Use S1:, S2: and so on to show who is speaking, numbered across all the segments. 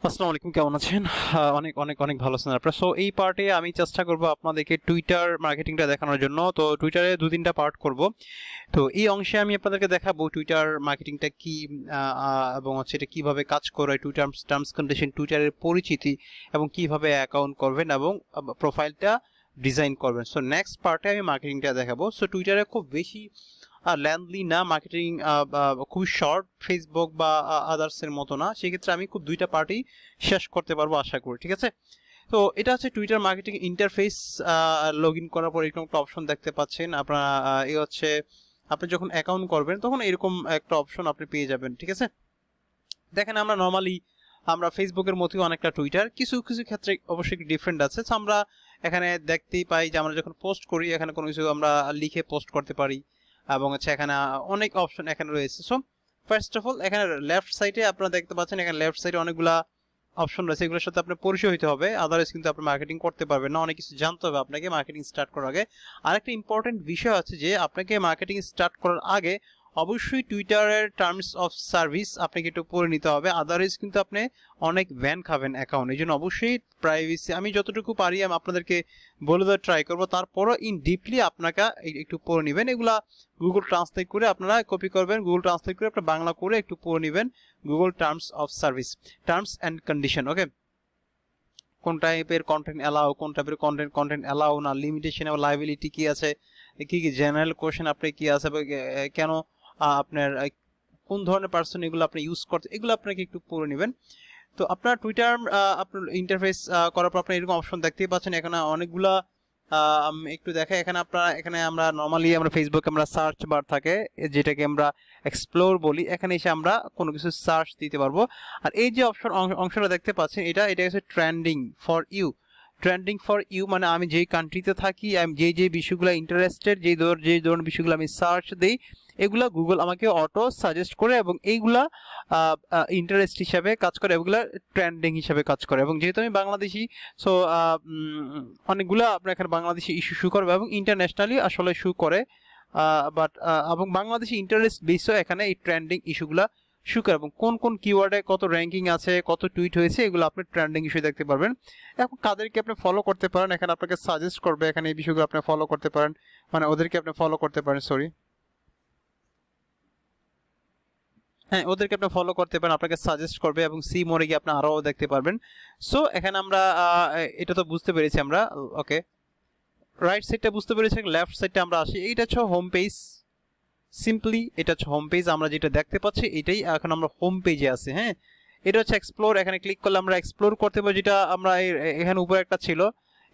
S1: আসসালামু আলাইকুম, কেমন আছেন? অনেক অনেক অনেক ভালো আছেন আপনারা। সো এই পার্টে আমি চেষ্টা করব আপনাদেরকে টুইটার মার্কেটিংটা দেখানোর জন্য। তো টুইটারে ২-৩টা পার্ট করব। তো এই অংশে আমি আপনাদেরকে দেখাবো টুইটার মার্কেটিংটা কি, এবং হচ্ছে এটা কিভাবে কাজ করে, টুইটার টার্মস কন্ডিশন, টুইটারের পরিচিতি এবং কিভাবে অ্যাকাউন্ট করবেন এবং প্রোফাইলটা ডিজাইন করবেন। সো নেক্সট পার্টে আমি মার্কেটিংটা দেখাবো। সো টুইটারে খুব বেশি ল্যান্ডলি না মার্কেটিং, খুবই শর্ট, ফেসবুক বা আদার্সের মতো না। সেক্ষেত্রে আমি খুব 2টা পার্টি শেষ করতে পারবো আশা করি, ঠিক আছে? তো এটা হচ্ছে Twitter marketing interface. Log in করার পর এরকম একটা অপশন দেখতে পাচ্ছেন আপনারা। এই হচ্ছে আপনি যখন অ্যাকাউন্ট করবেন তখন এরকম একটা অপশন আপনি পেয়ে যাবেন, ঠিক আছে? দেখেন, আমরা নর্মালি আমরা ফেসবুকের মতোই অনেকটা টুইটার, কিছু কিছু ক্ষেত্রে অবশ্যই ডিফারেন্ট আছে। তো আমরা এখানে দেখতেই পাই যে আমরা যখন পোস্ট করি এখানে কোনো কিছু আমরা লিখে পোস্ট করতে পারি এবং হচ্ছে এখানে অনেক অপশন এখানে রয়েছে। সো ফার্স্ট অফ অল এখানে লেফট সাইডে আপনারা দেখতে পাচ্ছেন, এখানে লেফট সাইডে অনেকগুলা অপশন রয়েছে। এগুলোর সাথে আপনার পরিচয় হতে হবে, আদারওয়াইজ কিন্তু আপনি মার্কেটিং করতে পারবেন না। অনেক কিছু জানতে হবে আপনাকে মার্কেটিং স্টার্ট করার আগে। আরেকটা ইম্পর্টেন্ট বিষয় আছে যে আপনাকে মার্কেটিং স্টার্ট করার আগে অবশ্যই টুইটারের টার্মস অফ সার্ভিস আপনাকে একটু পড়ে নিতে হবে, আদারওয়াইজ কিন্তু আপনি অনেক ব্যান খাবেন অ্যাকাউন্ট। এই জন্য অবশ্যই প্রাইভেসি আমি যতটুকু পারি আমি আপনাদেরকে বলে দেওয়ার ট্রাই করবো, তারপরও ইন ডিপলি আপনাকে একটু পড়ে নেবেন। এগুলা গুগল ট্রান্সলেট করে আপনারা কপি করবেন, গুগল ট্রান্সলেট করে আপনার বাংলা করে একটু পড়ে নেবেন Google terms of service, terms and condition. Okay, কোন টাইপের কন্টেন্ট অ্যালাউ, কোন টাইপের কন্টেন্ট অ্যালাউ না, লিমিটেশন এবং লাইবিলিটি কি আছে, কি কি জেনারেল কোশ্চেন আপনি কি আছে, কেন আপনার কোন ধরনের পার্সন এগুলো আপনি ইউজ করতে, এগুলো আপনাকে একটু পড়ে নেবেন। তো আপনার টুইটার আপনার ইন্টারফেস করার পর আপনি এরকম অপশন দেখতেই পাচ্ছেন। এখানে অনেকগুলা একটু দেখে, এখানে আপনারা এখানে আমরা নর্মালি আমরা ফেসবুকে আমরা সার্চ বার থাকে যেটাকে আমরা এক্সপ্লোর বলি, এখানে এসে আমরা কোনো কিছু সার্চ দিতে পারবো। আর এই যে অংশটা দেখতে পাচ্ছেন এটা হচ্ছে trending for you. Trending for you মানে আমি যেই কান্ট্রিতে থাকি, আমি যেই বিষয়গুলো ইন্টারেস্টেড, যেই ধরনের বিষয়গুলো আমি সার্চ দিই, এগুলা গুগল আমাকে অটো সাজেস্ট করে এবং এইগুলা ইন্টারেস্ট হিসাবে কাজ করে, এগুলা ট্রেন্ডিং হিসাবে কাজ করে। এবং যেহেতু আমি বাংলাদেশি, সো অনেকগুলা আপনার এখানে বাংলাদেশি ইস্যু শু করবে এবং ইন্টারন্যাশনালি আসলে শু করে, বাট এবং বাংলাদেশি ইন্টারেস্ট বেসও এখানে এই ট্রেন্ডিং ইস্যুগুলা শু করে এবং কোন কোন কিওয়ার্ডে কত র্যাঙ্কিং আছে, কত টুইট হয়েছে, এগুলো আপনি ট্রেন্ডিং ইস্যু দেখতে পারবেন। এখন কাদেরকে আপনি ফলো করতে পারেন এখানে আপনাকে সাজেস্ট করবে, এখানে এই বিষয়গুলো আপনি ফলো করতে পারেন, মানে ওদেরকে আপনি ফলো করতে পারেন, সরি হ্যাঁ, ওদেরকে আপনি ফলো করতে পারেন, আপনাকে সাজেস্ট করবে এবং সি মোড়ে গিয়ে আপনি আরও দেখতে পারবেন। সো এখানে আমরা এটা তো বুঝতে পেরেছি আমরা। ওকে, রাইট সাইডটা বুঝতে পেরেছি, লেফট সাইডটা আমরা আসি। এইটা হচ্ছে হোম পেজ, সিম্পলি এটা হচ্ছে হোম পেজ। আমরা যেটা দেখতে পাচ্ছি এটাই এখন আমরা হোম পেজে আছি। হ্যাঁ, এটা হচ্ছে এক্সপ্লোর, এখানে ক্লিক করলে আমরা এক্সপ্লোর করতে পারবো, যেটা আমরা এখানে উপরে একটা ছিল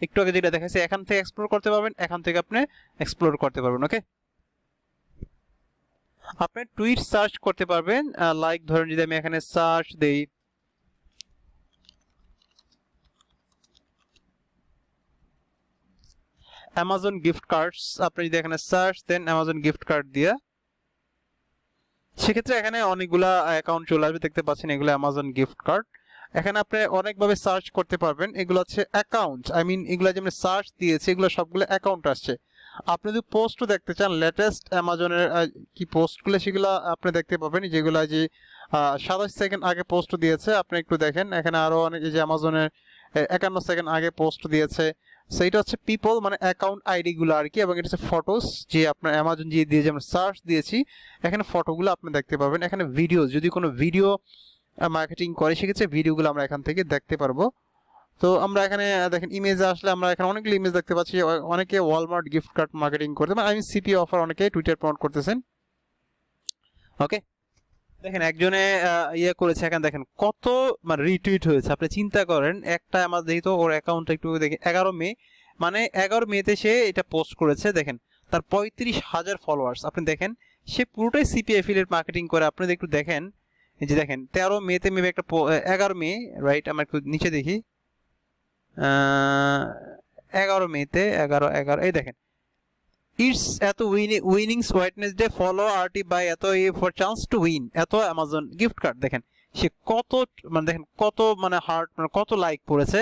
S1: একটু আগে যেটা দেখাচ্ছি, এখান থেকে এক্সপ্লোর করতে পারবেন, এখান থেকে আপনি এক্সপ্লোর করতে পারবেন। ওকে, আপনি টুইট সার্চ করতে পারবেন, লাইক ধরেন যদি আমি এখানে সার্চ দেই অ্যামাজন গিফট কার্ডস, আপনি যদি এখানে সার্চ দেন অ্যামাজন গিফট কার্ড দিয়ে, সেক্ষেত্রে এখানে অনেকগুলা অ্যাকাউন্ট চলে আসবে, দেখতে পাচ্ছেন এগুলো অ্যামাজন গিফট কার্ড। এখানে আপনি অনেকভাবে সার্চ করতে পারবেন, এগুলো হচ্ছে অ্যাকাউন্ট, আই মিন এগুলো যে আমরা সার্চ দিয়েছি এগুলো সবগুলো অ্যাকাউন্ট আসছে। আপনি যদি পোস্টও দেখতে চান, লেটেস্ট অ্যামাজনের কি পোস্টগুলো সেগুলো আপনি দেখতে পাবেন, যেগুলো যে 27 সেকেন্ড আগে পোস্ট দিয়েছে আপনি একটু দেখেন। এখানে আরও অনেক যে অ্যামাজনের 51 সেকেন্ড আগে পোস্ট দিয়েছে। সো এটা হচ্ছে পিপল মানে অ্যাকাউন্ট আইডিগুলো আর কি, এবং এটা হচ্ছে ফটোস যে আপনার অ্যামাজন দিয়ে যে আমরা সার্চ দিয়েছি, এখানে ফটোগুলো আপনি দেখতে পাবেন। এখানে ভিডিও, যদি কোনো ভিডিও মার্কেটিং করে সেক্ষেত্রে ভিডিওগুলো আমরা এখান থেকে দেখতে পারবো। তো আমরা এখানে দেখেন ইমেজে আসলে আমরা এখানে অনেকগুলো ইমেজ দেখতে পাচ্ছি। অনেকে ওয়ালমার্ট গিফট কার্ড মার্কেটিং করতে, মানে আমি সিপি অফার অনেকে টুইটার প্রমোট করতেছেন। ওকে, দেখেন একজনে ইয়ে করেছে, এখানে দেখেন কত মানে রিটুইট হয়েছে। আপনি চিন্তা করেন, একটা আমার যেহেতু ওর অ্যাকাউন্টটা একটু দেখেন 11 মে, মানে 11 মেতে সে এটা পোস্ট করেছে। দেখেন তার 35,000 ফলোয়ার্স। আপনি দেখেন সে পুরোটাই সিপি অ্যাফিলিয়েট মার্কেটিং করে। আপনি একটু দেখেন, এই যে দেখেন 13 মেতে মেবি একটা 11 মে, রাইট, আমরা একটু নিচে দেখি, 11 মেতে 11 এই দেখেন ইটস এত winnings Wednesday follow RT by এত ফর চান্স টু উইন এত অ্যামাজন গিফট কার্ড। দেখেন সে কত মানে দেখেন কত মানে হার্ট মানে কত লাইক পড়েছে,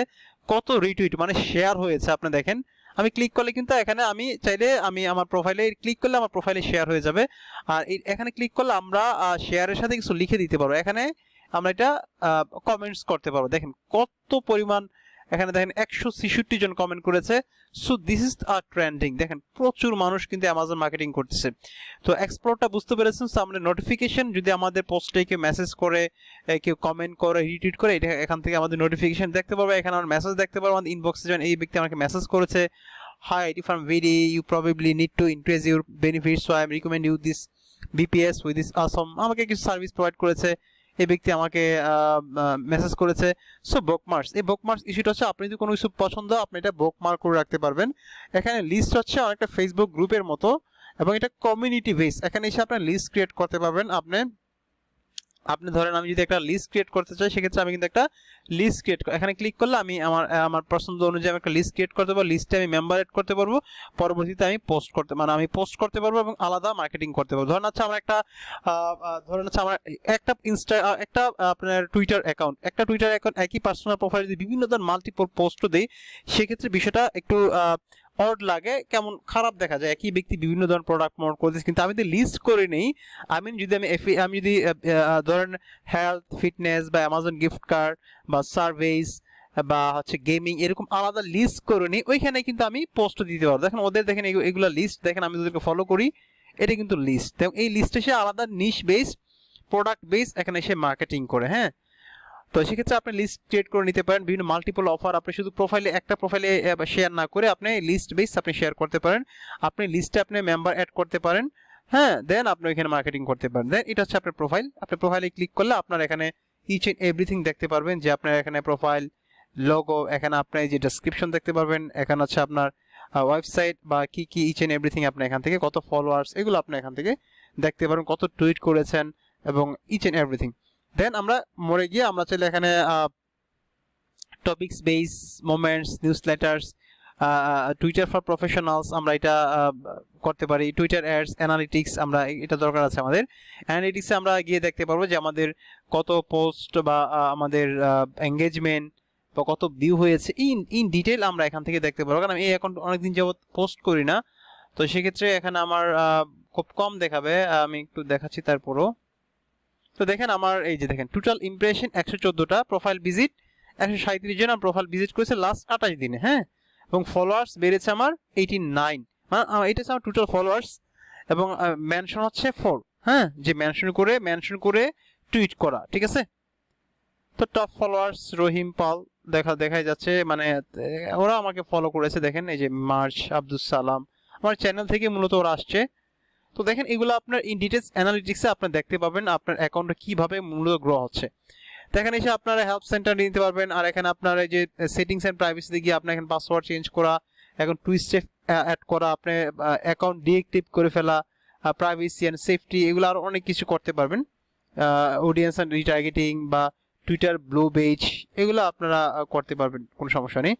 S1: কত রিটুইট মানে শেয়ার হয়েছে। আপনি দেখেন আমি ক্লিক করলে কিন্তু এখানে আমি চাইলে আমি আমার প্রোফাইলে ক্লিক করলে আমার প্রোফাইলে শেয়ার হয়ে যাবে। আর এখানে ক্লিক করলে আমরা শেয়ারের সাথে কিছু লিখে দিতে পারবো। এখানে আমরা এটা কমেন্টস করতে পারবো। দেখেন কত পরিমাণ, এখানে দেখেন 166 জন কমেন্ট করেছে। So this is trending. দেখেন প্রচুর মানুষ কিন্তু অ্যামাজন মার্কেটিং করতেছে। তো এক্সপ্লোরটা বুঝতে পেরেছেন। সো আমাদের নোটিফিকেশন যদি আমাদের পোস্টে কেউ মেসেজ করে, কেউ কমেন্ট করে, রিটুইট করে, এটা এখান থেকে আমাদের নোটিফিকেশন দেখতে পারবো। এখানে আমার মেসেজ দেখতে পারবো আমাদের ইনবক্সে, যেমন এই ব্যক্তি আমাকে মেসেজ করেছে, high if I'm very you probably need to increase your benefits, so I recommend you this BPS with this awesome, আমাকে কিছু সার্ভিস প্রোভাইড করেছে এই ব্যক্তি, আমাকে মেসেজ করেছে। সো বুকমার্কস, এই বুকমার্কস ইস্যুটা হচ্ছে আপনি যদি কোনো কিছু পছন্দ আপনি এটা বুকমার্ক করে রাখতে পারবেন। এখানে লিস্ট হচ্ছে অনেকটা ফেসবুক গ্রুপের মতো, এবং এটা কমিউনিটি বেস। এখানে এসে আপনার লিস্ট ক্রিয়েট করতে পারবেন। আপনি ধরেন আমি যদি একটা লিস্ট ক্রিয়েট করতে চাই, সেক্ষেত্রে আমি কিন্তু একটা লিস্ট ক্রিয়েট, এখানে ক্লিক করলে আমি আমার পছন্দ অনুযায়ী আমি একটা লিস্ট ক্রিয়েট করতে পারবো, লিস্টে আমি মেম্বার এড করতে পারবো, পরবর্তীতে আমি পোস্ট করতে পারবো এবং আলাদা মার্কেটিং করতে পারবো। ধরেন হচ্ছে আমার একটা আপনার টুইটার অ্যাকাউন্ট, একই পার্সোনাল প্রোফাইল যদি বিভিন্ন ধরনের মাল্টিপল পোস্টও দেই, সেক্ষেত্রে বিষয়টা একটু অড লাগে, কেমন খারাপ দেখা যায়, একই ব্যক্তি বিভিন্ন ধরনের প্রোডাক্ট প্রমোট করতেছে। কিন্তু আমি যদি লিস্ট করে নেই, আমি যদি ধরেন হেলথ, ফিটনেস বা অ্যামাজন গিফট কার্ড বা সার্ভিস বা হচ্ছে গেমিং, এরকম আলাদা লিস্ট করে নিই, ওইখানে কিন্তু আমি পোস্ট দিতে পারবো। দেখেন দেখেন এগুলো লিস্ট, দেখেন আমি ওদেরকে ফলো করি, এটা কিন্তু লিস্ট। এবং এই লিস্টে সে আলাদা নিশ বেস, প্রোডাক্ট বেস এখানে এসে মার্কেটিং করে। হ্যাঁ, তো সেক্ষেত্রে আপনি লিস্ট ক্রিয়েট করে নিতে পারেন, বিভিন্ন মাল্টিপল অফার আপনি শুধু একটা প্রোফাইলে শেয়ার না করে আপনি লিস্ট বেস আপনি শেয়ার করতে পারেন। আপনি লিস্টে আপনি মেম্বার অ্যাড করতে পারেন। হ্যাঁ, দেন আপনি এখানে মার্কেটিং করতে পারেন। দেন এটা হচ্ছে আপনার প্রোফাইল। আপনি প্রোফাইলে ক্লিক করলে আপনার এখানে ইচ এন্ড এভরিথিং দেখতে পারবেন, যে আপনার এখানে প্রোফাইল, লোগো, এখানে আপনার যে ডেসক্রিপশন দেখতে পারবেন, এখানে হচ্ছে আপনার ওয়েবসাইট বা কি ইচ এন্ড এভরিথিং, আপনি এখান থেকে কত ফলোয়ার্স, এগুলো আপনি এখান থেকে দেখতে পারবেন, কত টুইট করেছেন এবং ইচ এন্ড এভরিথিং। দেন আমরা মরে গিয়ে আমরা চাইলে এখানে topics base, moments, news letters, Twitter for professionals আমরা এটা করতে পারি, টুইটার অ্যাডস, অ্যানালিটিক্স, আমরা এটা দরকার আছে আমাদের। অ্যানালিটিক্সে আমরা গিয়ে দেখতে পারবো যে আমাদের কত পোস্ট বা আমাদের এঙ্গেজমেন্ট বা কত ভিউ হয়েছে, ইন ডিটেল আমরা এখান থেকে দেখতে পারবো। কারণ আমি এই অ্যাকাউন্ট অনেকদিন যাবত পোস্ট করি না, তো সেক্ষেত্রে এখানে আমার খুব কম দেখাবে। আমি একটু দেখাচ্ছি তারপরও। তো দেখেন আমার এই যে দেখেন টোটাল ইমপ্রেশন 114টা, প্রোফাইল ভিজিট 137 জন প্রোফাইল ভিজিট করেছে লাস্ট 28 দিনে। হ্যাঁ, এবং ফলোয়ার্স বেড়েছে আমার 89, মানে এটা হচ্ছে আমার টোটাল ফলোয়ার্স, এবং মেনশন হচ্ছে 4। হ্যাঁ, যে মেনশন করে টুইট করা, ঠিক আছে। তো টপ ফলোয়ার্স রহিম পাল দেখাই যাচ্ছে, মানে ওরা আমাকে ফলো করেছে। দেখেন এই যে মার্চ আব্দুল সালাম, আমার চ্যানেল থেকে মূলত ওরা আসছে। তো দেখেন এগুলো আপনার ইন ডিটেলস অ্যানালিটিক্সে আপনি দেখতে পাবেন আপনার অ্যাকাউন্টে কিভাবে মূলত গ্রো হচ্ছে। দেখেন এসে আপনারা হেল্প সেন্টার নিতে পারবেন। আর এখানে আপনার এই যে সেটিংস এন্ড প্রাইভেসিতে গিয়ে আপনি এখানে পাসওয়ার্ড চেঞ্জ করা, এখন টুইস্টে অ্যাড করা, আপনি অ্যাকাউন্ট ডিএক্টিভ করে ফেলা, প্রাইভেসি এন্ড সেফটি, এগুলো আর অনেক কিছু করতে পারবেন। অডিয়েন্স এন্ড রিটার্গেটিং বা টুইটার ব্লু বেজ, এগুলো আপনারা করতে পারবেন, কোনো সমস্যা নেই।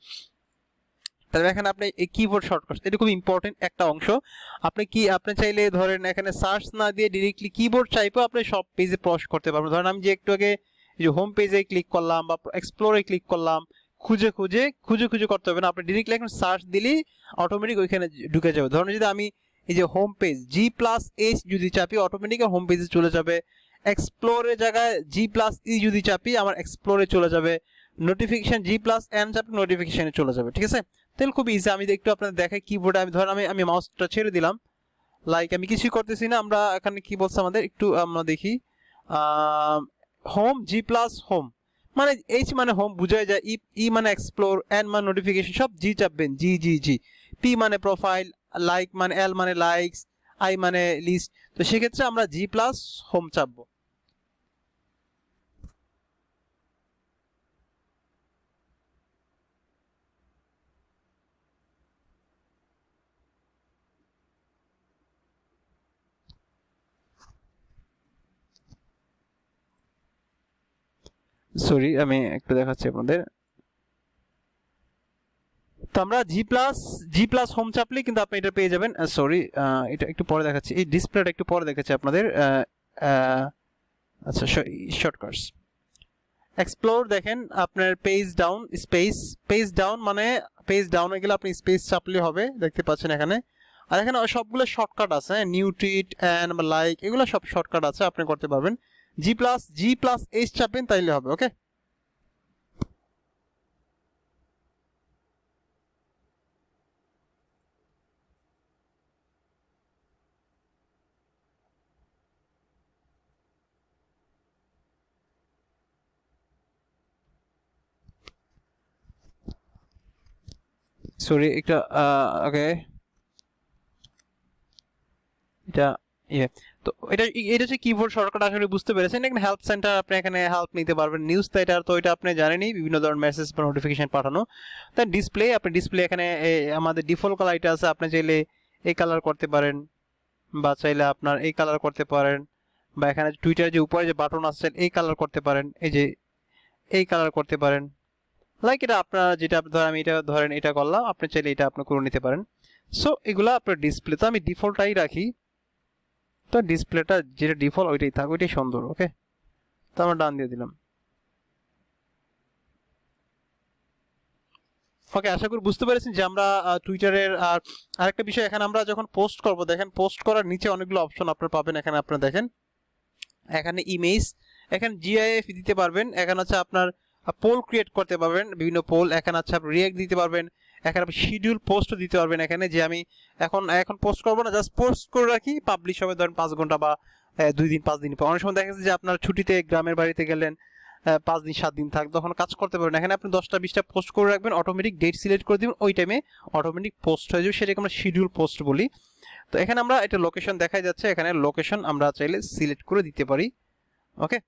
S1: তাহলে এখানে আপনি এই কিবোর্ড শর্টকাট, এটা খুব ইম্পর্টেন্ট একটা অংশ। আপনি চাইলে ধরেন এখানে সার্চ না দিয়ে ডিরেক্টলি কিবোর্ড চাইপেও আপনি সব পেজে প্রবেশ করতে পারবেন। ধরেন আমি যে একটু আগে এই যে হোম পেজে ক্লিক করলাম বা এক্সপ্লোরে ক্লিক করলাম, খুঁজে করতে হবে না, আপনি ডিরেক্টলি এখন সার্চ দিলেই অটোমেটিক ওইখানে ঢুকে যাবে। ধরেন যদি আমি এই যে হোম পেজ G+H যদি চাপি, অটোমেটিক হোম পেজে চলে যাবে। এক্সপ্লোরের জায়গায় G+E যদি চাপি, আমার এক্সপ্লোরে চলে যাবে। নোটিফিকেশন G+N চাপি, নোটিফিকেশনে চলে যাবে, ঠিক আছে। তাহলে খুব ইজি। আমি একটু আপনাদের দেখাই কিবোর্ডে, আমি ধরেন আমি মাউসটা ছেড়ে দিলাম, লাইক আমি কিছুই করতেছি না। আমরা এখানে কি বলছে আমাদের, একটু আমরা দেখি। হোম G+হোম, মানে H মানে হোম বুঝাই যায়, ই মানে এক্সপ্লোর, N মানে নোটিফিকেশন, সব জি চাপবেন, জি। পি মানে প্রোফাইল, লাইক মানে L মানে লাইকস, আই মানে লিস্ট। তো সেক্ষেত্রে আমরা G+হোম চাপবো। সরি, আমি একটু দেখাচ্ছি আপনাদের। তো আমরা জি প্লাস হোম চাপলে কিন্তু আপনি এটা পেয়ে যাবেন। সরি, এটা একটু পরে দেখাচ্ছি, এই ডিসপ্লেটা একটু পরে দেখাচ্ছি আপনাদের। আচ্ছা, শর্টকাটস এক্সপ্লোর, দেখেন আপনার পেজ ডাউন মানে পেজ ডাউন হয়ে গেলে আপনি স্পেস চাপলে হবে, দেখতে পাচ্ছেন এখানে। আর এখানে সবগুলো শর্টকাট আছে, নিউ টুইট এন্ড লাইক, এগুলো সব শর্টকাট আছে, আপনি করতে পারবেন। G+H চাপেন তাইলে হবে। ওকে, সরি একটা ওকে, এটা ইয়ে, তো এটা হচ্ছে কিবোর্ড শর্টকাট। আসলে বুঝতে পেরেছেন। এখানে হেল্প সেন্টার, আপনি এখানে হেল্প নিতে পারবেন। নিউজ লেটার, তো এটা আপনি জানেনই, বিভিন্ন ধরনের মেসেজ বা নোটিফিকেশন পাঠানো। তাই ডিসপ্লে, আপনি ডিসপ্লে এখানে আমাদের ডিফল্ট কালার এটা আছে, আপনি চাইলে এই কালার করতে পারেন, বা চাইলে আপনার এই কালার করতে পারেন, বা এখানে টুইটার যে উপরে যে বাটন আছে এই কালার করতে পারেন, এই যে এই কালার করতে পারেন। লাইক এটা আপনার যেটা ধরেন, আমি এটা ধরেন এটা করলাম, আপনি চাইলে এটা আপনি করে নিতে পারেন। সো এগুলো আপনার ডিসপ্লে, তো আমি ডিফল্টটাই রাখি। তো ডিসপ্লেটা যেটা ডিফল্ট ওইটাই থাক, ওইটাই সুন্দর। ওকে, তো আমরা ডান দিয়ে দিলাম। ওকে, আশা করি বুঝতে পেরেছেন যে আমরা টুইটারের আরেকটা বিষয়, এখানে আমরা যখন পোস্ট করব, দেখেন পোস্ট করার নিচে অনেকগুলো অপশন আপনারা পাবেন। এখানে আপনারা দেখেন, এখানে ইমেজ, এখানে জিআইএফ দিতে পারবেন, এখানে হচ্ছে আপনার পোল ক্রিয়েট করতে পারবেন, বিভিন্ন পোল। এখানে হচ্ছে আপনি রিঅ্যাক্ট দিতে পারবেন, এখানে আপনি শিডিউল পোস্ট দিতে পারবেন। এখানে যে আমি এখন পোস্ট করবো না, জাস্ট পোস্ট করে রাখি, পাবলিশ হবে ধরেন 5 ঘন্টা বা 2 দিন 5 দিন পর। অনেক সময় দেখা যাচ্ছে যে আপনার ছুটিতে গ্রামের বাড়িতে গেলেন, 5 দিন 7 দিন থাক, তখন কাজ করতে পারবেন। এখানে আপনি 10টা 20টা পোস্ট করে রাখবেন, অটোমেটিক ডেট সিলেক্ট করে দিবেন, ওই টাইমে অটোমেটিক পোস্ট হয়ে যাবে, সেটাকে আমরা শিডিউল পোস্ট বলি। তো এখানে আমরা এটা লোকেশন দেখাই যাচ্ছে, এখানে লোকেশন আমরা চাইলে সিলেক্ট করে দিতে পারি। ওকে,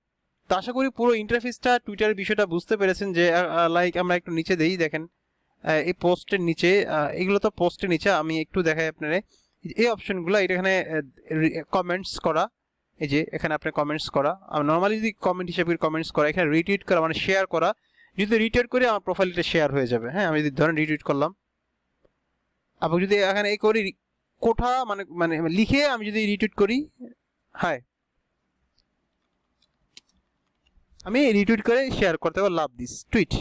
S1: তো আশা করি পুরো ইন্টারফেসটা টুইটারের বিষয়টা বুঝতে পেরেছেন। যে লাইক আমরা একটু নিচে দেই, দেখেন এই পোস্টের নিচে, এগুলো তো পোস্টের নিচে, আমি একটু দেখাই আপনারা এই অপশনগুলো। এটা এখানে কমেন্টস করা, এই যে এখানে আপনি কমেন্টস করা, নর্মালি যদি কমেন্ট হিসেবে কমেন্টস করা, এখানে রিটুইট করা মানে শেয়ার করা। যদি রিটুইট করি আমার প্রোফাইলটা শেয়ার হয়ে যাবে। হ্যাঁ, আমি যদি ধরেন রিটুইট করলাম, আবার যদি এখানে এই করি কোঠা মানে মানে লিখে আমি যদি রিটুইট করি, হ্যাঁ আমি রিটুইট করে শেয়ার করতে পারবো, লাভ দিস টুইট।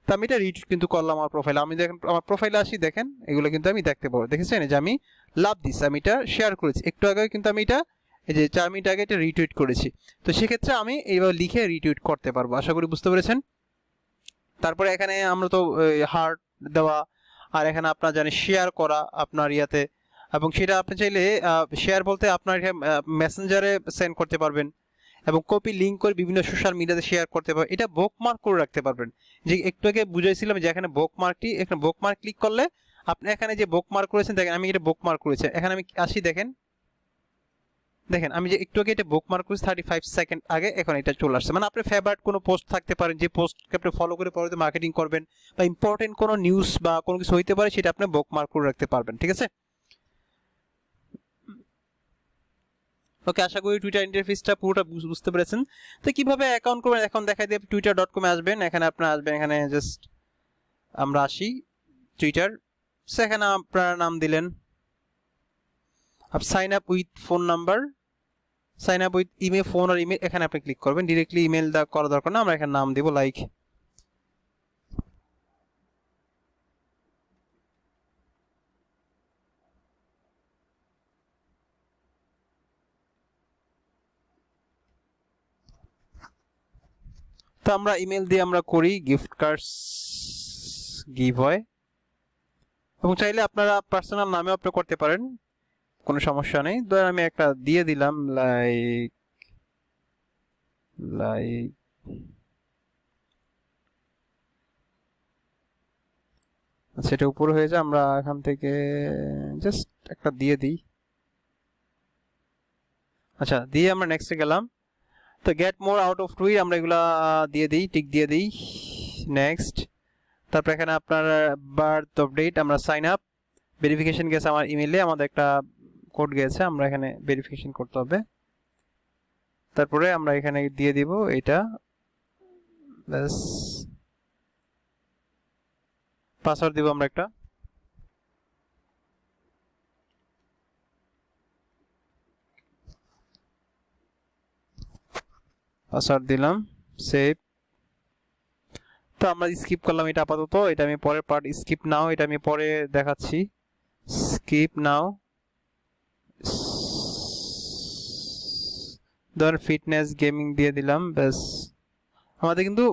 S1: তো আমি এটা রিটুইট কিন্তু করলাম আমার প্রোফাইলে। আমি দেখেন আমার প্রোফাইলে আসি, দেখেন এগুলো কিন্তু আমি দেখতে পাবো। দেখেছেন যে আমি লাভ দিস, আমি এটা শেয়ার করেছি একটু আগে, কিন্তু আমি এটা এই যে 4 মিনিট আগে এটা রিটুইট করেছি। তো সেক্ষেত্রে আমি এইভাবে লিখে রিটুইট করতে পারবো। আশা করি বুঝতে পেরেছেন। তারপরে এখানে আমরা তো হার্ট দেওয়া, আর এখানে আপনার জানি শেয়ার করা আপনার ইয়াতে, এবং সেটা আপনি চাইলে শেয়ার বলতে আপনার মেসেঞ্জারে সেন্ড করতে পারবেন, এবং কপি লিঙ্ক করে বিভিন্ন সোশ্যাল মিডিয়াতে শেয়ার করতে পারবেন। এটা বুকমার্ক করে রাখতে পারবেন। যে একটু আগে বুঝাইছিলাম যে এখানে বুকমার্কটি, এখানে বুকমার্ক ক্লিক করলে আপনি এখানে যে বুকমার্ক করেছেন, দেখেন আমি এটা বুকমার্ক করেছি। এখানে আমি আসি, দেখেন দেখেন আমি যে একটু আগে এটা বুকমার্ক করেছি 35 সেকেন্ড আগে, এখন এটা চলে আসছে। মানে আপনার ফেভারিট কোনো পোস্ট থাকতে পারেন, যে পোস্টকে আপনি ফলো করে পরে মার্কেটিং করবেন, বা ইম্পর্টেন্ট কোনো নিউজ বা কোনো কিছু হইতে পারে, সেটা আপনি বুকমার্ক করে রাখতে পারবেন। ঠিক আছে। ওকে, আশা করি টুইটার ইন্টারফেসটা পুরোটা বুঝতে পেরেছেন। তো কিভাবে অ্যাকাউন্ট করবেন এখন দেখাই দিয়ে, twitter.com এ আসবেন। এখানে আপনারা আসবেন, এখানে জাস্ট আমরা আসি টুইটার, সেখানে আপনারা নাম দিলেন, sign up with phone number, sign up with email, phone আর ইমেল, এখানে আপনি ক্লিক করবেন। ডিরেক্টলি ইমেল করা দরকার না, আমরা এখানে নাম দিব লাইক তো আমরা ইমেল দিয়ে আমরা করি গিফট কার্ডস গিভ হয়, এবং চাইলে আপনারা পার্সোনাল নামেও আপনি করতে পারেন, কোনো সমস্যা নেই। ধরেন আমি একটা দিয়ে দিলাম লাইক লাইক সেটা উপরে হয়ে যায়, আমরা এখান থেকে জাস্ট একটা দিয়ে দিই। আচ্ছা, দিয়ে আমরা নেক্সটে গেলাম। তো get more out of tweet, আমরা এগুলা দিয়ে দিই, টিক দিয়ে দিই, নেক্সট। তারপর এখানে আপনার বার্থ অফ ডেট, আমরা সাইন আপ, ভেরিফিকেশন গেছে আমার ইমেলে, আমাদের একটা কোড গেছে, আমরা এখানে ভেরিফিকেশন করতে হবে। তারপরে আমরা এখানে দিয়ে দিব এটা, ব্যাস। পাসওয়ার্ড দিব আমরা একটা, পাসওয়ার্ড দিলাম, সেভ। তো আমরা স্কিপ করলাম এটা আপাতত, এটা আমি পরের পার্ট স্কিপ নাও, এটা আমি পরে দেখাচ্ছি। স্কিপ নাও, ধর ফিটনেস গেমিং দিয়ে দিলাম, ব্যাস আমাদের কিন্তু